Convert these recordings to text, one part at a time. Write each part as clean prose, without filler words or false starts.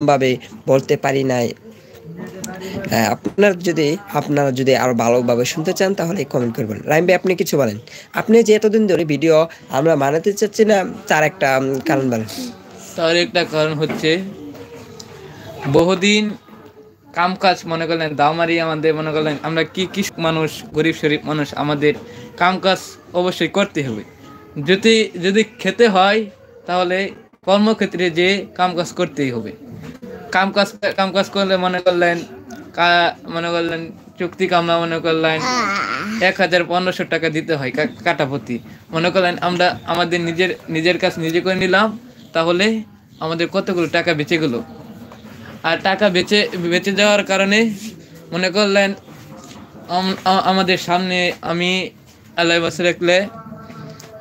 ভাবে বলতে পারি নাই। আপনারা যদি আরো ভালোভাবে শুনতে চান তাহলে কমেন্ট করবেন। রাইম ভাই, আপনি কিছু বলেন। আপনি যে এতদিন ধরে ভিডিও আমরা বানাতে চাচ্ছি না, তার একটা কারণ বলেন। তার একটা কারণ হচ্ছে বহুদিন কাম কাজ মনে করলেন দাওমারি আমাদের মনে করলেন আমরা কি মানুষ, গরিব শরীফ মানুষ, আমাদের কাম কাজ অবশ্যই করতে হবে। যদি খেতে হয় তাহলে কর্মক্ষেত্রে যে কাম কাজ করতেই হবে। কাম কাজ করলে মনে করলেন চুক্তি কামলা মনে করলেন 1500 টাকা দিতে হয় কাটা প্রতি। মনে করলেন আমরা আমাদের নিজের কাজ নিজে করে নিলাম, তাহলে আমাদের কতগুলো টাকা বেঁচে গেল। আর টাকা বেঁচে যাওয়ার কারণে মনে করলেন আমাদের সামনে আমি আল্লাহ বছর রাখলে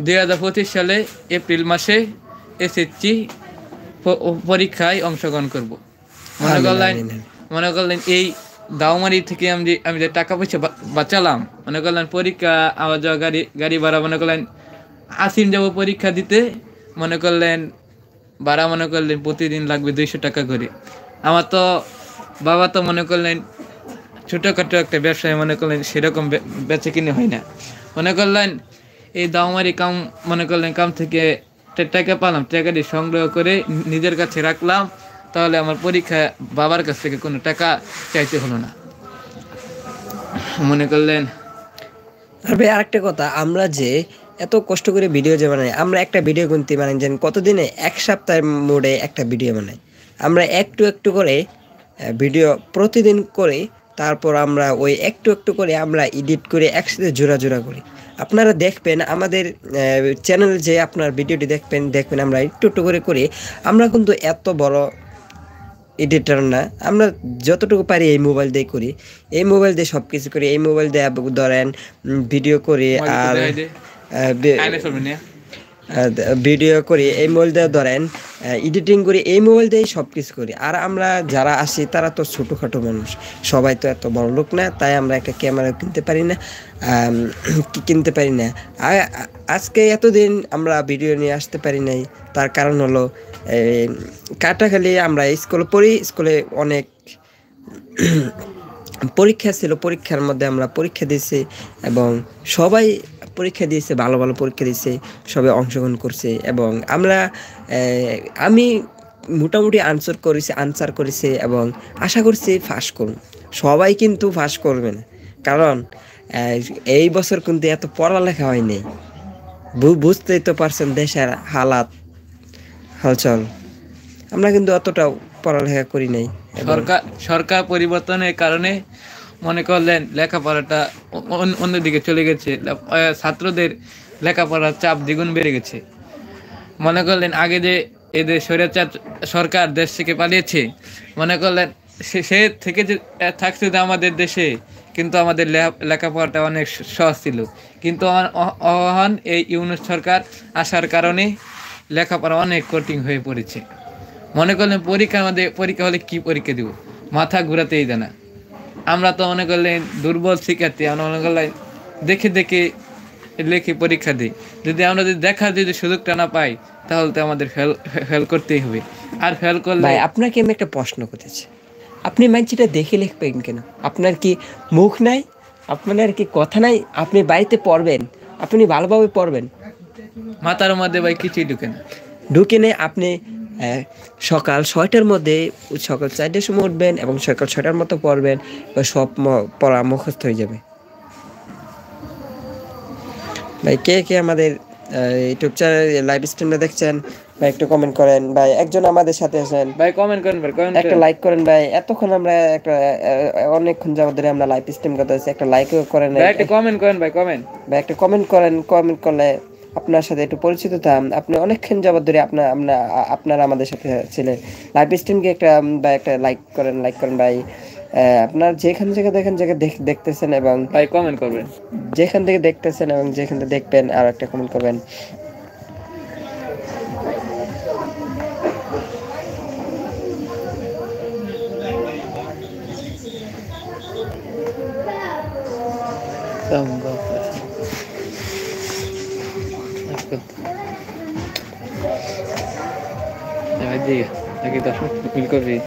2025 সালে এপ্রিল মাসে এসএসসি পরীক্ষায় অংশগ্রহণ করব। মনে করলেন এই দাওমারি থেকে আমি যে টাকা পয়সা বাঁচালাম, মনে করলেন পরীক্ষা আওয়া যাওয়া গাড়ি ভাড়া মনে করলেন আসিম যাব পরীক্ষা দিতে, মনে করলেন ভাড়া মনে করলেন প্রতিদিন লাগবে 200 টাকা করে। আমার তো বাবা তো মনে করলেন ছোটোখাটো একটা ব্যবসায় মনে করলেন সেরকম বেচে কিনে হয় না। মনে করলেন এই দাওমারি কাম মনে করলেন কাম থেকে টাকা পালাম, টাকাটি সংগ্রহ করে নিজের কাছে রাখলাম, তাহলে আমার পরীক্ষা বাবার কাছ থেকে কোনো টাকা চাইতে হলো না। মনে করলেন আর ভাই আরেকটা কথা, আমরা যে এত কষ্ট করে ভিডিও যে বানাই, আমরা একটা ভিডিও গুনতে মানে যেন কতদিনে 1 সপ্তাহের মোড়ে একটা ভিডিও বানাই। আমরা একটু একটু করে ভিডিও প্রতিদিন করে, তারপর আমরা ওই একটু একটু করে আমরা এডিট করে একসাথে জোড়া করি। আপনারা দেখবেন আমাদের চ্যানেল যে আপনার ভিডিওটি দেখবেন আমরা একটু একটু করে করি। আমরা কিন্তু এত বড় এডিটর না, আমরা যতটুকু পারি এই মোবাইল দিয়ে করি, এই মোবাইল দিয়ে সব কিছু করি, এই মোবাইল দিয়ে ধরেন ভিডিও করি আর ভিডিও করি, এই মোবাইল দিয়ে ধরেন এডিটিং করি, এই মোবাইল দিয়েই সব কিছু করি। আর আমরা যারা আসি তারা তো ছোটোখাটো মানুষ, সবাই তো এত বড় লোক না, তাই আমরা একটা ক্যামেরা কিনতে পারি না। আজকে এতদিন আমরা ভিডিও নিয়ে আসতে পারি নাই, তার কারণ হলো কাটাখালি আমরা স্কুলে পড়ি, স্কুলে অনেক পরীক্ষা ছিল, পরীক্ষার মধ্যে আমরা পরীক্ষা দিয়েছি এবং সবাই পরীক্ষা দিয়েছে, ভালো পরীক্ষা দিয়েছে, সবাই অংশগ্রহণ করছে এবং আমি মোটামুটি আনসার করেছি এবং আশা করছি ফার্স্ট করব। সবাই কিন্তু ফার্স্ট করবে না, কারণ এই বছর কিন্তু এত পড়ালেখা হয়নি, বুঝতেই তো পারছেন দেশের হালচাল। আমরা কিন্তু অতটাও পড়ালেখা করি নাই। সরকার পরিবর্তনের কারণে মনে করলেন লেখাপড়াটা অন্যদিকে চলে গেছে, ছাত্রদের লেখাপড়ার চাপ দ্বিগুণ বেড়ে গেছে। মনে করলেন আগে যে এদের স্বৈরাচার সরকার দেশ থেকে পালিয়েছে, মনে করলেন সে থেকে যে থাকছে যে আমাদের দেশে, কিন্তু আমাদের লেখাপড়াটা অনেক সহজ ছিল। কিন্তু এই ইউনূস সরকার আসার কারণে লেখাপড়া অনেক কঠিন হয়ে পড়েছে। মনে করলেন পরীক্ষা হলে কি পরীক্ষা দিব, মাথা ঘুরাতেই দেয় না। আমরা তো মনে করলেন দুর্বল শিক্ষার্থী, আমরা মনে করলেন দেখে লেখে পরীক্ষা দিই। আমরা যদি সুযোগটা না পাই, তাহলে তো আমাদের ফেল করতেই হবে। আর ফেল করলে আপনাকে আমি একটা প্রশ্ন করতেছি, আপনি মানছিটা দেখে লিখবেন কেন? আপনার কি মুখ নাই? আপনার কি কথা নাই? আপনি বাড়িতে পড়বেন, আপনি ভালোভাবে পড়বেন, মাথার মধ্যে ভাই কিছুই ঢুকে নেই। আপনি সকাল 6টার মধ্যে সকাল 4টার সময় উঠবেন এবং সকাল 6টার মতো পড়বেন, সব পড়া মুখস্থ হয়ে যাবে। ভাই কে আমাদের ইউটিউব চ্যানেল লাইভ স্ট্রিমটা দেখছেন ভাই একটু কমেন্ট করেন। ভাই একজন আমাদের সাথে আছেন ভাই, কমেন্ট করেন ভাই, একটা লাইক করেন ভাই। এতক্ষণ আমরা অনেকক্ষণ যাবত ধরে আমরা লাইভ স্ট্রিম করতেছি, একটা লাইকও করেন ভাই, একটা কমেন্ট করেন ভাই, একটা কমেন্ট করেন। কমেন্ট করলে আপনার সাথে একটু পরিচিত হতাম। আপনি অনেকক্ষণ যাবত ধরে আপনারা আমাদের সাথে ছিলেন। লাইভ স্ট্রিমকে একটা লাইক করেন ভাই। আপনার যেখান থেকে দেখতেছেন এবং ভাই কমেন্ট করবেন, যেখান থেকে দেখতেছেন এবং যেখান থেকে দেখবেন আর একটা কমেন্ট করবেন। নাকি 10 মিনিট করবি।